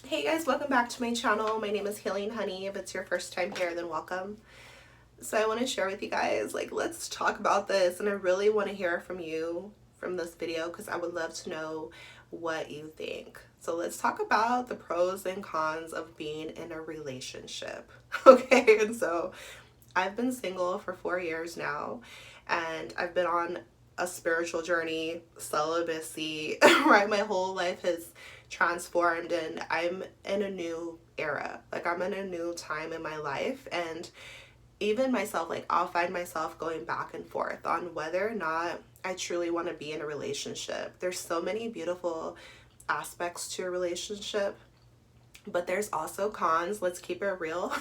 Hey guys, welcome back to my channel. My name is Healing Honey. If it's your first time here, then welcome. So I want to share with you guys, let's talk about this, and I really want to hear from you from this video because I would love to know what you think. So let's talk about the pros and cons of being in a relationship. Okay, and so I've been single for 4 years now, and I've been on a spiritual journey, celibacy, right? My whole life has transformed, and I'm in a new era. I'm in a new time in my life, and even myself, I'll find myself going back and forth on whether or not I truly want to be in a relationship. There's so many beautiful aspects to a relationship, but there's also cons. Let's keep it real.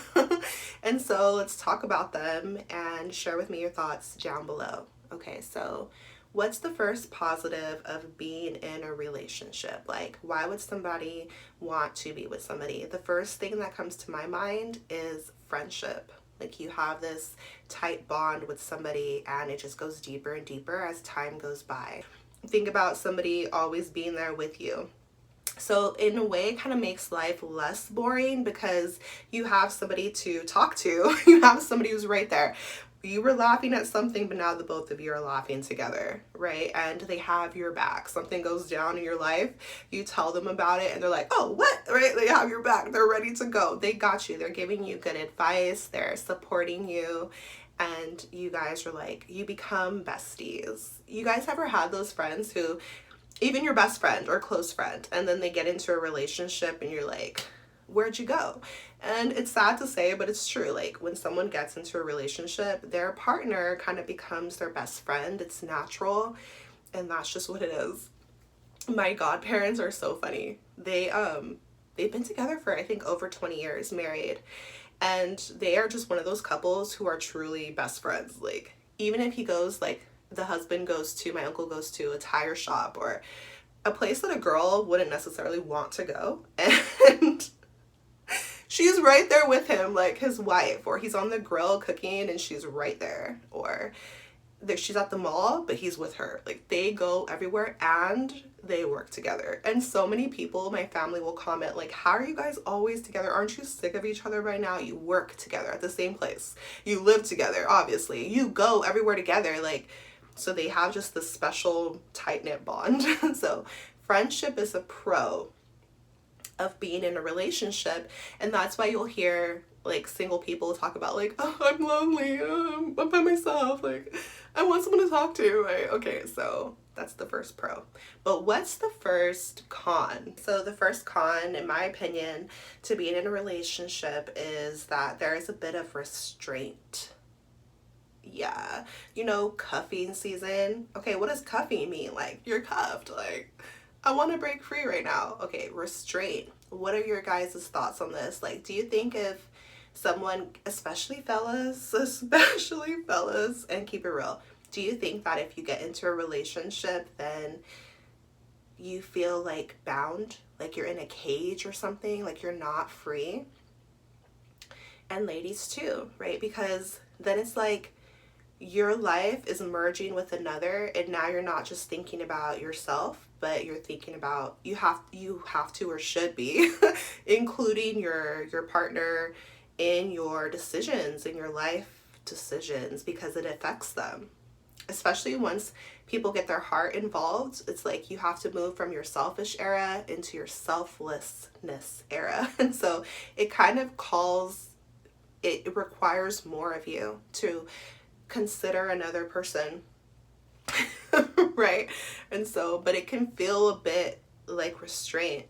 And so let's talk about them and share with me your thoughts down below. Okay, so what's the first positive of being in a relationship? Why would somebody want to be with somebody? The first thing that comes to my mind is friendship. You have this tight bond with somebody, and it just goes deeper and deeper as time goes by. Think about somebody always being there with you. So in a way, it kind of makes life less boring because you have somebody to talk to. You have somebody who's right there. You were laughing at something, but now the both of you are laughing together, right? And they have your back. Something goes down in your life, you tell them about it, and they're like, oh, what? Right? They have your back. They're ready to go. They got you. They're giving you good advice. They're supporting you. And you guys are you become besties. You guys ever had those friends who, even your best friend or close friend, and then they get into a relationship and you're like, where'd you go? And it's sad to say, but it's true. When someone gets into a relationship, their partner kind of becomes their best friend. It's natural, and that's just what it is. My godparents are so funny. They've been together for I think over 20 years, married, and they are just one of those couples who are truly best friends. Even if he goes the husband goes to, my uncle goes to a tire shop or a place that a girl wouldn't necessarily want to go, and she's right there with him, his wife, or he's on the grill cooking and she's right there, or she's at the mall but he's with her. They go everywhere and they work together. And so many people, my family, will comment how are you guys always together? Aren't you sick of each other by now? You work together at the same place, you live together, obviously, you go everywhere together. So they have just this special tight-knit bond. So friendship is a pro of being in a relationship, and that's why you'll hear single people talk about oh, I'm lonely, I'm by myself, I want someone to talk to, right? Okay, so that's the first pro. But what's the first con? So the first con, in my opinion, to being in a relationship is that there is a bit of restraint. Yeah, cuffing season. Okay, what does cuffing mean? You're cuffed, I want to break free right now. Okay, restraint. What are your guys' thoughts on this? Do you think if someone, especially fellas, and keep it real, do you think that if you get into a relationship, then you feel bound, you're in a cage or something, you're not free? And ladies too, right? Because then it's your life is merging with another, and now you're not just thinking about yourself, but you're thinking about, you have to or should be including your partner in your decisions, in your life decisions, because it affects them. Especially once people get their heart involved, it's you have to move from your selfish era into your selflessness era. And so it kind of it requires more of you to consider another person. Right? And so, but it can feel a bit like restraint,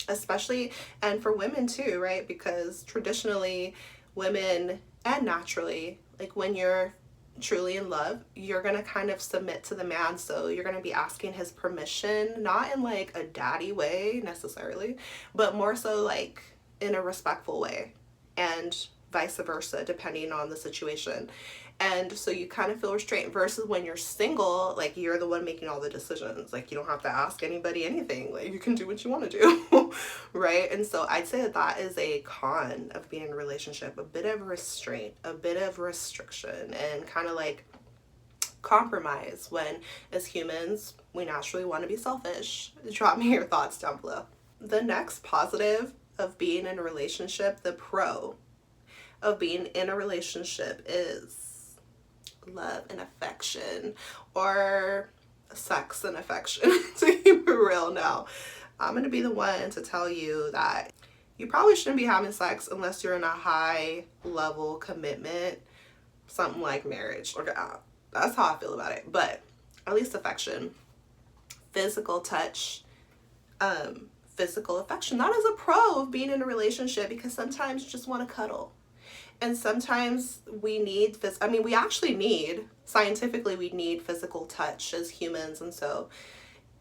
especially, and for women too, right? Because traditionally women, and naturally, when you're truly in love, you're gonna kind of submit to the man. So you're gonna be asking his permission, not in a daddy way necessarily, but more so in a respectful way, and vice versa, depending on the situation. And so you kind of feel restrained, versus when you're single, you're the one making all the decisions. You don't have to ask anybody anything. You can do what you want to do. Right? And so I'd say that is a con of being in a relationship, a bit of restraint, a bit of restriction, and kind of compromise, when as humans we naturally want to be selfish. Drop me your thoughts down below. The next positive of being in a relationship, the pro of being in a relationship, is love and affection, or sex and affection. To keep it real now, I'm going to be the one to tell you that you probably shouldn't be having sex unless you're in a high level commitment, something like marriage. Okay, that's how I feel about it. But at least affection, physical touch, physical affection, that is a pro of being in a relationship, because sometimes you just want to cuddle. And sometimes we need we actually need, scientifically, we need physical touch as humans. And so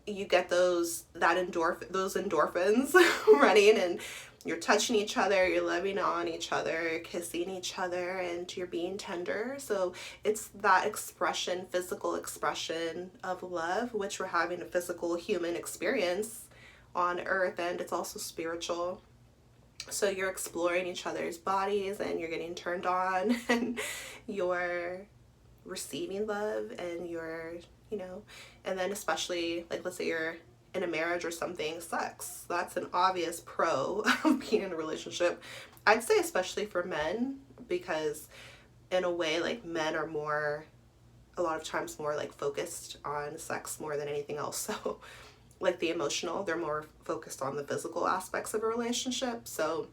you get those endorphins running, and you're touching each other, you're loving on each other, you're kissing each other, and you're being tender. So it's that expression, physical expression of love, which we're having a physical human experience on earth, and it's also spiritual. So you're exploring each other's bodies, and you're getting turned on, and you're receiving love, and you're, and then especially, like, let's say you're in a marriage or something, sex. That's an obvious pro of being in a relationship. I'd say especially for men, because in a way, like, men are a lot of times more like focused on sex more than anything else. So like the emotional, they're more focused on the physical aspects of a relationship. So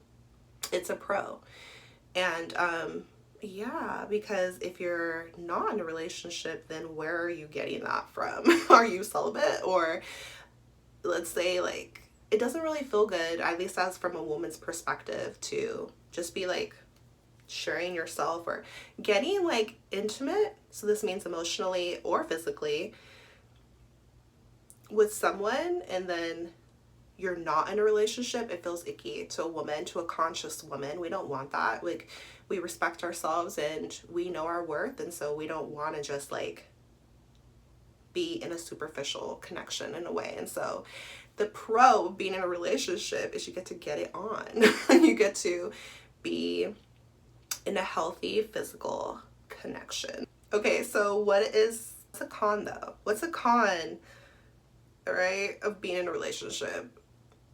it's a pro. And yeah, because if you're not in a relationship, then where are you getting that from? Are you celibate? Or let's say, like, it doesn't really feel good, at least as from a woman's perspective, to just be like sharing yourself or getting like intimate. So this means emotionally or physically with someone, and then you're not in a relationship. It feels icky to a woman, to a conscious woman. We don't want that. Like, we respect ourselves and we know our worth, and so we don't want to just like be in a superficial connection in a way. And so the pro of being in a relationship is you get to get it on. You get to be in a healthy physical connection. Okay, so what's a con though? What's a con, right, of being in a relationship?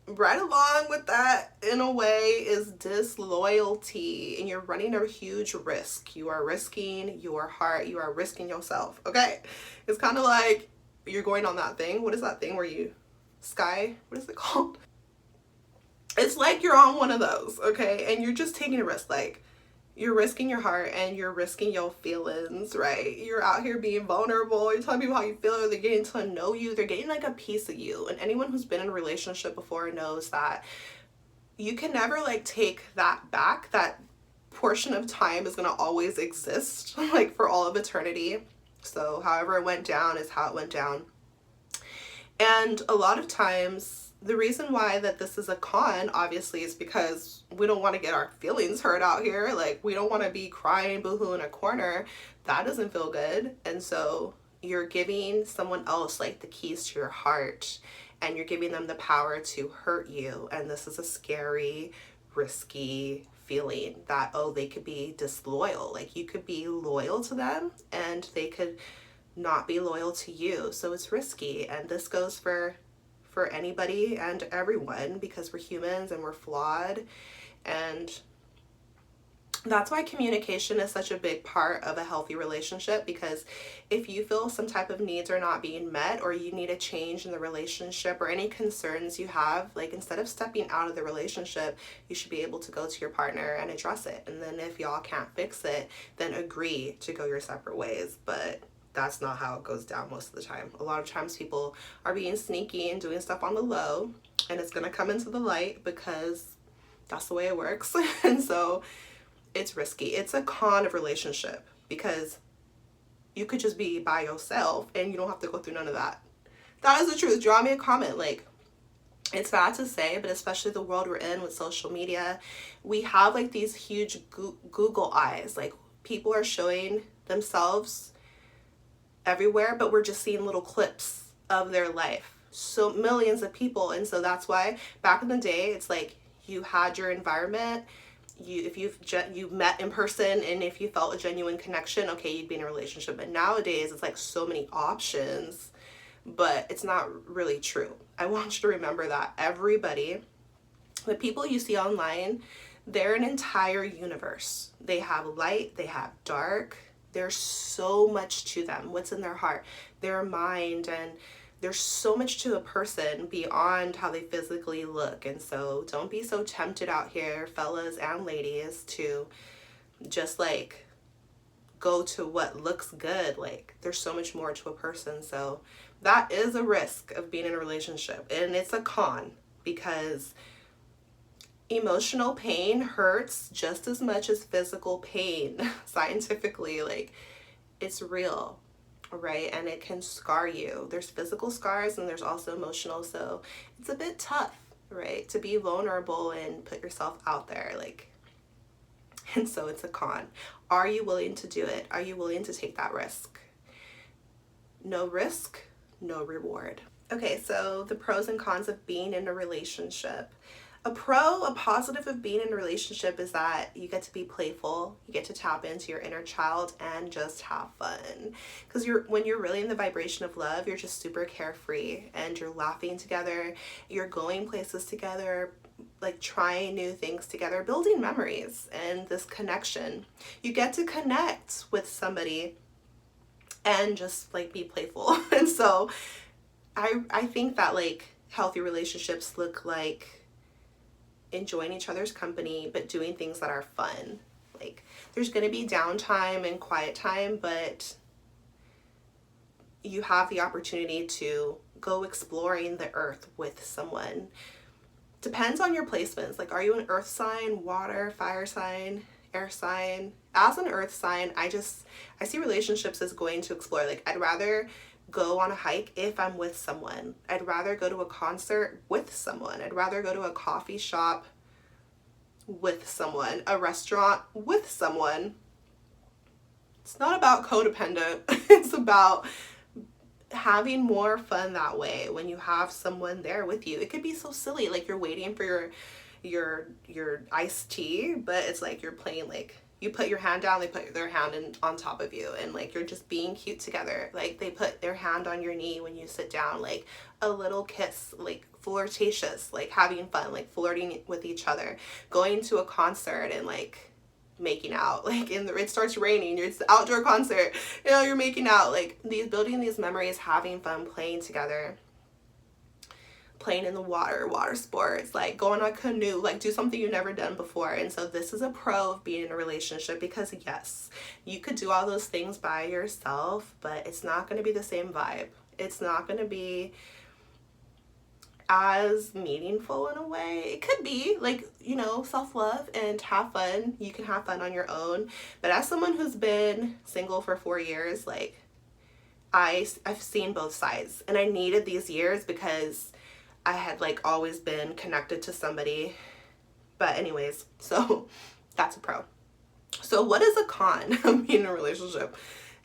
Right along with that, in a way, is disloyalty, and you're running a huge risk. You are risking your heart, you are risking yourself. Okay, it's kind of like you're going on that thing. What is that thing where you what is it called? It's like you're on one of those, okay, and you're just taking a risk. Like, you're risking your heart and you're risking your feelings, right? You're out here being vulnerable. You're telling people how you feel. They're getting to know you. They're getting like a piece of you. And anyone who's been in a relationship before knows that you can never like take that back. That portion of time is going to always exist, like, for all of eternity. So however it went down is how it went down. And a lot of times, the reason why that this is a con, obviously, is because we don't want to get our feelings hurt out here. Like, we don't want to be crying boohoo in a corner. That doesn't feel good. And so you're giving someone else like the keys to your heart, and you're giving them the power to hurt you. And this is a scary, risky feeling that, oh, they could be disloyal. Like, you could be loyal to them and they could not be loyal to you. So it's risky. And this goes for anybody and everyone, because we're humans and we're flawed. And that's why communication is such a big part of a healthy relationship, because if you feel some type of needs are not being met, or you need a change in the relationship, or any concerns you have, like, instead of stepping out of the relationship, you should be able to go to your partner and address it. And then if y'all can't fix it, then agree to go your separate ways. But that's not how it goes down most of the time. A lot of times people are being sneaky and doing stuff on the low, and it's going to come into the light because that's the way it works. And so it's risky. It's a con of relationship, because you could just be by yourself and you don't have to go through none of that. That is the truth. Draw me a comment. Like, it's bad to say, but especially the world we're in with social media, we have like these huge Google eyes. Like, people are showing themselves everywhere, but we're just seeing little clips of their life. So millions of people. And so that's why back in the day, it's like you had your environment. If you met in person, and if you felt a genuine connection, okay, you'd be in a relationship. But nowadays, it's like so many options, but it's not really true. I want you to remember that everybody The people you see online, they're an entire universe. They have light, they have dark. There's so much to them. What's in their heart, their mind, and there's so much to a person beyond how they physically look. And so don't be so tempted out here, fellas and ladies, to just like go to what looks good. Like, there's so much more to a person. So that is a risk of being in a relationship, and it's a con, because emotional pain hurts just as much as physical pain. Scientifically, like, it's real, right? And it can scar you. There's physical scars and there's also emotional. So it's a bit tough, right, to be vulnerable and put yourself out there, like. And so it's a con. Are you willing to do it? Are you willing to take that risk? No risk, no reward. Okay, so the pros and cons of being in a relationship. A positive of being in a relationship is that you get to be playful, you get to tap into your inner child and just have fun. Because when you're really in the vibration of love, you're just super carefree and you're laughing together, you're going places together, like trying new things together, building memories and this connection. You get to connect with somebody and just like be playful. And so I think that like healthy relationships look like enjoying each other's company, but doing things that are fun. Like, there's going to be downtime and quiet time, but you have the opportunity to go exploring the earth with someone. Depends on your placements. Like, are you an earth sign, water, fire sign, air sign? As an earth sign, I see relationships as going to explore. Like, I'd rather go on a hike if I'm with someone. I'd rather go to a concert with someone. I'd rather go to a coffee shop with someone, a restaurant with someone. It's not about codependent. It's about having more fun that way when you have someone there with you. It could be so silly, like you're waiting for your iced tea, but it's like you're playing, like you put your hand down, they put their hand on top of you, and like you're just being cute together. Like they put their hand on your knee when you sit down, like a little kiss, like flirtatious, like having fun, like flirting with each other, going to a concert and like making out, like it starts raining, it's an outdoor concert, you're making out, like building these memories, having fun, playing together, playing in the water sports, like going on a canoe, like do something you've never done before. And so this is a pro of being in a relationship, because yes, you could do all those things by yourself, but it's not going to be the same vibe. It's not going to be as meaningful in a way. It could be like, self-love and have fun. You can have fun on your own. But as someone who's been single for 4 years, like I've seen both sides, and I needed these years because I had like always been connected to somebody. But anyways, so that's a pro. So what is a con of being in a relationship?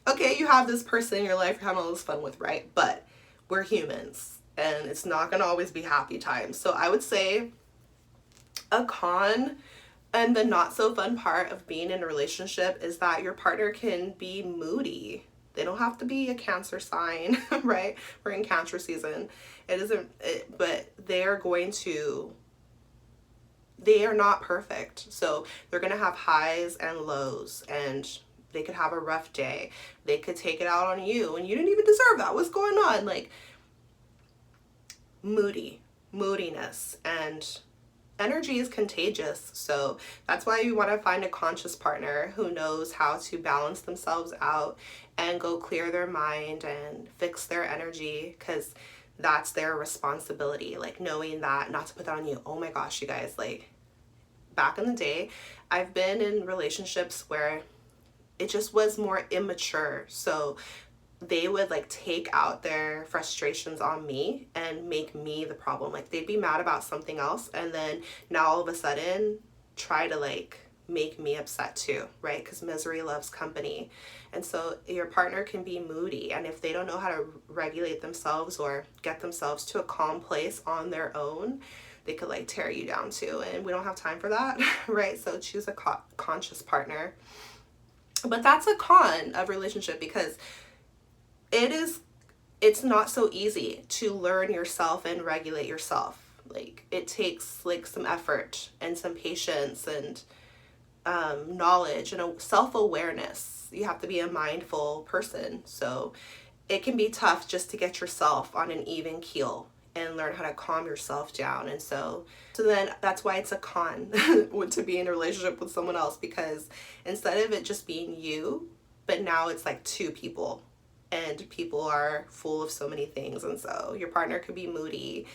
Okay, you have this person in your life you're having all this fun with, right? But we're humans, and it's not going to always be happy times. So I would say a con, and the not so fun part of being in a relationship, is that your partner can be moody. They don't have to be a Cancer sign, right? We're in Cancer season. But they are not perfect. So they're going to have highs and lows, and they could have a rough day. They could take it out on you, and you didn't even deserve that. What's going on? Like, moodiness, and energy is contagious. So that's why you want to find a conscious partner who knows how to balance themselves out and go clear their mind and fix their energy, because that's their responsibility. Like, knowing that, not to put that on you. Oh my gosh, you guys, like back in the day, I've been in relationships where it just was more immature. So they would like take out their frustrations on me and make me the problem. Like, they'd be mad about something else, and then now all of a sudden try to like make me upset too, right? Because misery loves company. And so your partner can be moody, and if they don't know how to regulate themselves or get themselves to a calm place on their own, they could like tear you down too, and we don't have time for that. Right? So choose a conscious partner. But that's a con of relationship, because it's not so easy to learn yourself and regulate yourself. Like, it takes like some effort and some patience and knowledge and a self-awareness. You have to be a mindful person. So it can be tough just to get yourself on an even keel and learn how to calm yourself down. And so then that's why it's a con to be in a relationship with someone else, because instead of it just being you, but now it's like two people, and people are full of so many things, and so your partner could be moody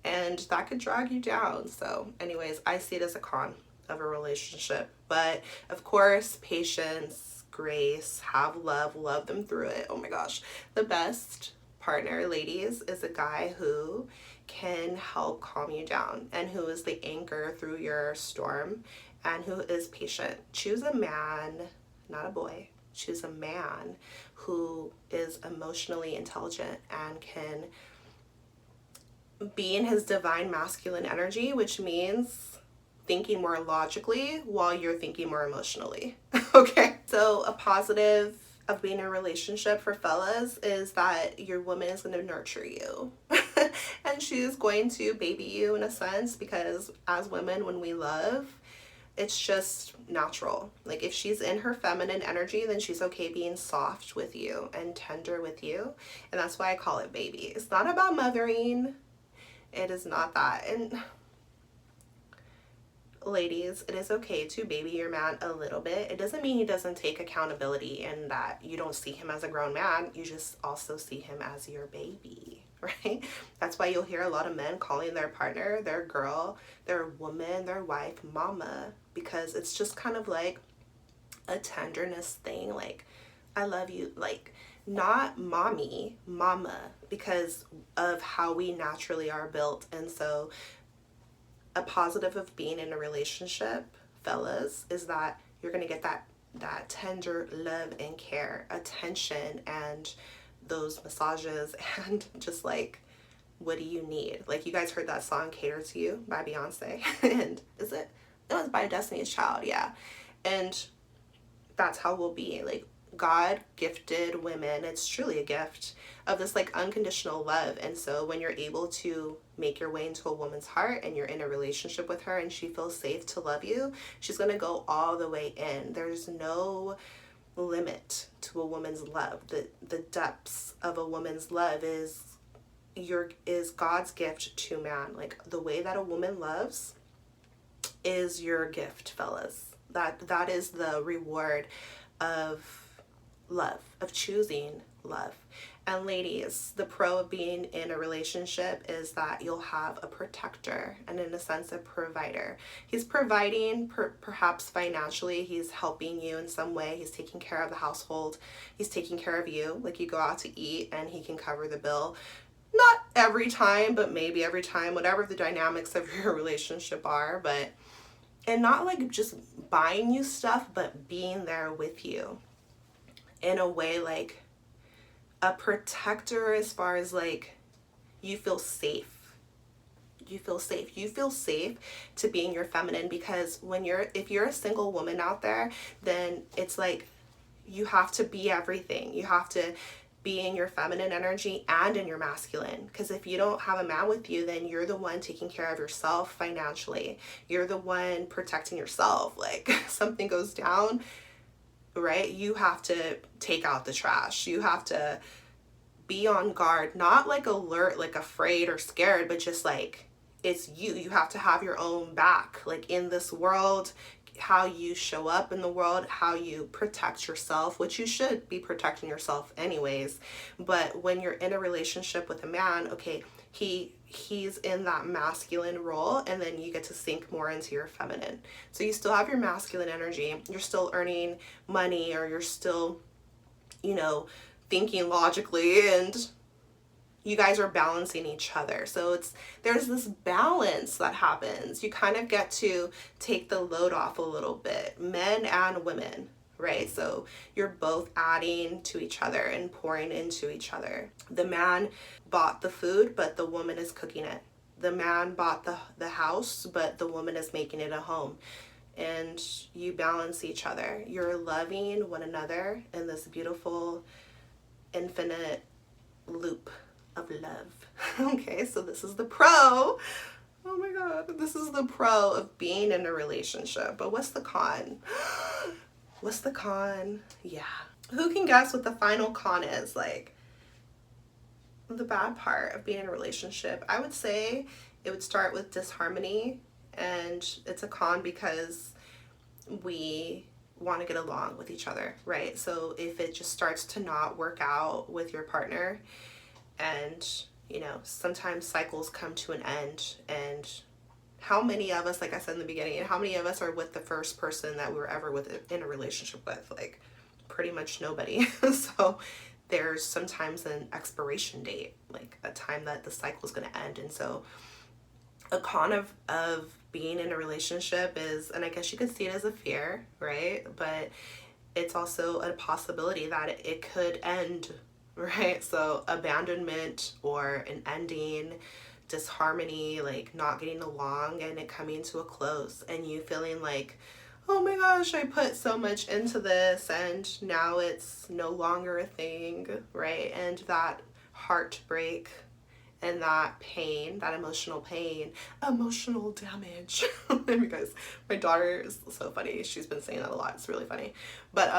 and that could drag you down. So anyways, I see it as a con of a relationship. But of course, patience, grace, have love, love them through it. Oh my gosh. The best partner, ladies, is a guy who can help calm you down and who is the anchor through your storm and who is patient. Choose a man, not a boy. Choose a man who is emotionally intelligent and can be in his divine masculine energy, which means thinking more logically while you're thinking more emotionally. Okay. So a positive of being in a relationship for fellas is that your woman is going to nurture you and she's going to baby you in a sense, because as women, when we love, it's just natural. Like, if she's in her feminine energy, then she's okay being soft with you and tender with you. And that's why I call it baby. It's not about mothering. It is not that. And ladies, it is okay to baby your man a little bit. It doesn't mean he doesn't take accountability and that you don't see him as a grown man. You just also see him as your baby, right? That's why you'll hear a lot of men calling their partner, their girl, their woman, their wife, mama, because it's just kind of like a tenderness thing. Like, I love you. Like, not mommy, mama, because of how we naturally are built. And so a positive of being in a relationship, fellas, is that you're going to get that tender love and care, attention, and those massages, and just like, what do you need? Like, you guys heard that song Cater to You by Beyonce, and it was by Destiny's Child, yeah. And that's how we'll be. Like, God gifted women, it's truly a gift, of this like unconditional love. And so when you're able to make your way into a woman's heart and you're in a relationship with her and she feels safe to love you, she's going to go all the way in. There's no limit to a woman's love. The depths of a woman's love is God's gift to man. Like, the way that a woman loves is your gift, fellas. That is the reward of love, of choosing love. And ladies, the pro of being in a relationship is that you'll have a protector and, in a sense, a provider. He's providing perhaps financially. He's helping you in some way. He's taking care of the household. He's taking care of you. Like, you go out to eat and he can cover the bill. Not every time, but maybe every time, whatever the dynamics of your relationship are. And not like just buying you stuff, but being there with you in a way, like a protector, as far as like you feel safe. You feel safe to being your feminine, because if you're a single woman out there, then it's like you have to be everything. You have to be in your feminine energy and in your masculine, because if you don't have a man with you, then you're the one taking care of yourself financially. You're the one protecting yourself. Like, something goes down, right? You have to take out the trash. You have to be on guard, not like alert, like afraid or scared, but just like, it's you. You have to have your own back, like in this world, how you show up in the world, how you protect yourself, which you should be protecting yourself anyways. But when you're in a relationship with a man, okay, he's in that masculine role, and then you get to sink more into your feminine. So you still have your masculine energy, you're still earning money, or you're still, thinking logically, and you guys are balancing each other. So there's this balance that happens. You kind of get to take the load off a little bit, men and women, right? So you're both adding to each other and pouring into each other. The man bought the food, but the woman is cooking it. The man bought the house, but the woman is making it a home. And you balance each other. You're loving one another in this beautiful, infinite loop of love. Okay, so this is the pro. Oh my God. This is the pro of being in a relationship. But what's the con? What's the con? Yeah. Who can guess what the final con is? Like, the bad part of being in a relationship, I would say it would start with disharmony, and it's a con because we want to get along with each other, right? So if it just starts to not work out with your partner, and sometimes cycles come to an end, and how many of us, like I said in the beginning, how many of us are with the first person that we were ever with in a relationship with? Like, pretty much nobody. So there's sometimes an expiration date, like a time that the cycle is going to end. And so a con of being in a relationship is, and I guess you could see it as a fear, right? But it's also a possibility that it could end, right? So abandonment or an ending, disharmony, like not getting along and it coming to a close, and you feeling like, oh my gosh, I put so much into this and now it's no longer a thing, right? And that heartbreak and that pain, that emotional pain, emotional damage. Because my daughter is so funny. She's been saying that a lot. It's really funny. But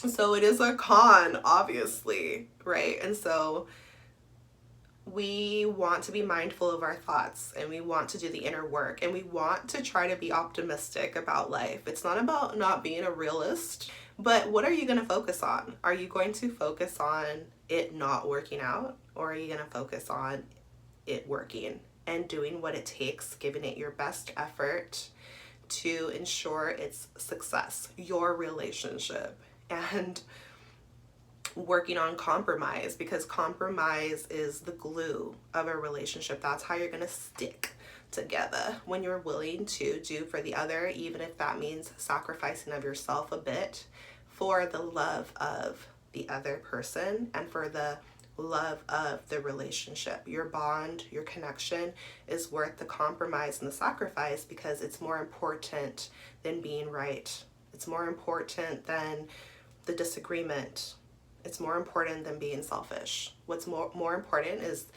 so it is a con, obviously, right? And so we want to be mindful of our thoughts, and we want to do the inner work, and we want to try to be optimistic about life. It's not about not being a realist, but what are you going to focus on? Are you going to focus on it not working out, or are you going to focus on it working and doing what it takes, giving it your best effort to ensure its success, your relationship, and working on compromise, because compromise is the glue of a relationship. That's how you're going to stick together, when you're willing to do for the other, even if that means sacrificing of yourself a bit for the love of the other person and for the love of the relationship. Your bond, your connection is worth the compromise and the sacrifice, because it's more important than being right. It's more important than the disagreement. It's more important than being selfish. What's more important is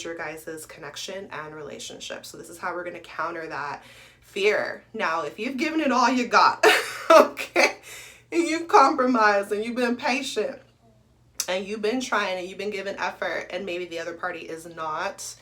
your guys' connection and relationship. So this is how we're going to counter that fear. Now, if you've given it all you got, okay, and you've compromised and you've been patient and you've been trying and you've been giving effort, and maybe the other party is not,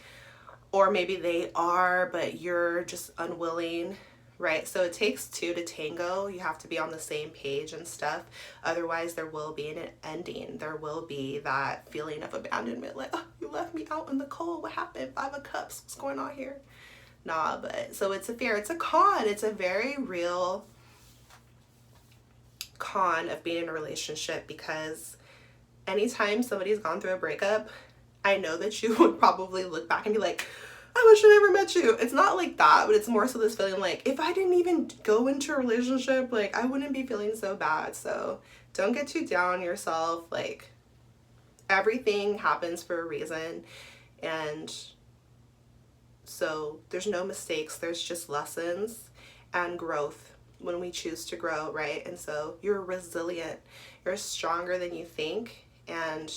or maybe they are, but you're just unwilling, right? So it takes two to tango. You have to be on the same page and stuff. Otherwise, there will be an ending. There will be that feeling of abandonment, like, oh, you left me out in the cold. What happened? 5 of Cups. What's going on here? Nah, but so it's a fear. It's a con. It's a very real con of being in a relationship, because anytime somebody's gone through a breakup, I know that you would probably look back and be like, I wish I never met you. It's not like that, but it's more so this feeling like, if I didn't even go into a relationship, like, I wouldn't be feeling so bad. So don't get too down on yourself. Like, everything happens for a reason. And so there's no mistakes. There's just lessons and growth when we choose to grow, right? And so you're resilient. You're stronger than you think. And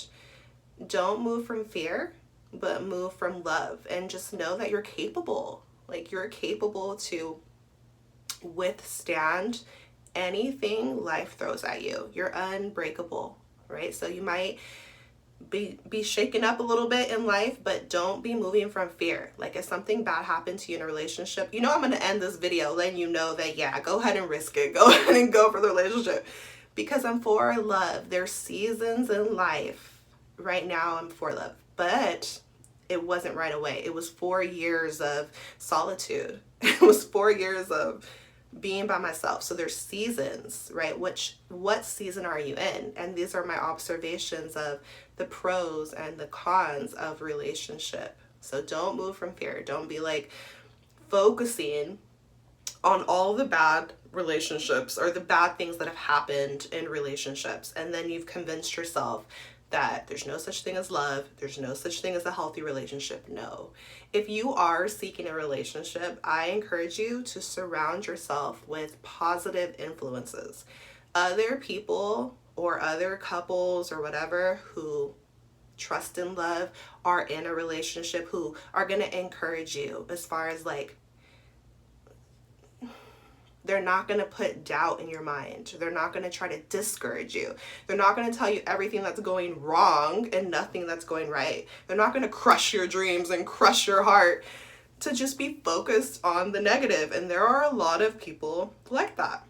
don't move from fear, but move from love, and just know that you're capable. Like, you're capable to withstand anything life throws at you. You're unbreakable, right? So you might be shaken up a little bit in life, but don't be moving from fear. Like, if something bad happened to you in a relationship, I'm going to end this video letting you know that, yeah, go ahead and risk it. Go ahead and go for the relationship, because I'm for love. There's seasons in life. Right now I'm for love, but it wasn't right away. It was 4 years of solitude. It was 4 years of being by myself. So there's seasons, right? What season are you in? And these are my observations of the pros and the cons of relationship. So don't move from fear. Don't be like focusing on all the bad relationships or the bad things that have happened in relationships, and then you've convinced yourself that there's no such thing as love, there's no such thing as a healthy relationship. No. If you are seeking a relationship, I encourage you to surround yourself with positive influences. Other people or other couples or whatever who trust and love are in a relationship, who are going to encourage you as far as like, they're not going to put doubt in your mind. They're not going to try to discourage you. They're not going to tell you everything that's going wrong and nothing that's going right. They're not going to crush your dreams and crush your heart to just be focused on the negative. And there are a lot of people like that,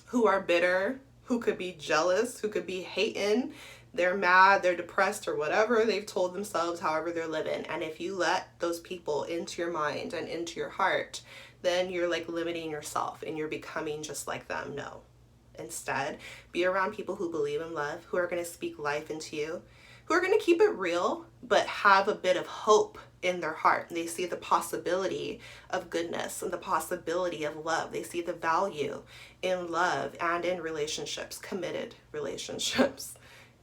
who are bitter, who could be jealous, who could be hating. They're mad, they're depressed, or whatever they've told themselves, however they're living. And if you let those people into your mind and into your heart, then you're like limiting yourself and you're becoming just like them. No. Instead, be around people who believe in love, who are going to speak life into you, who are going to keep it real, but have a bit of hope in their heart. They see the possibility of goodness and the possibility of love. They see the value in love and in relationships, committed relationships,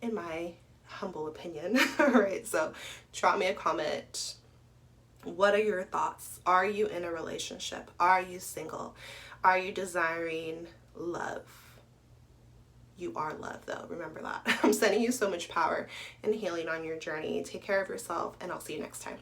in my humble opinion. All right, so drop me a comment. What are your thoughts? Are you in a relationship? Are you single? Are you desiring love? You are love, though. Remember that. I'm sending you so much power and healing on your journey. Take care of yourself, and I'll see you next time.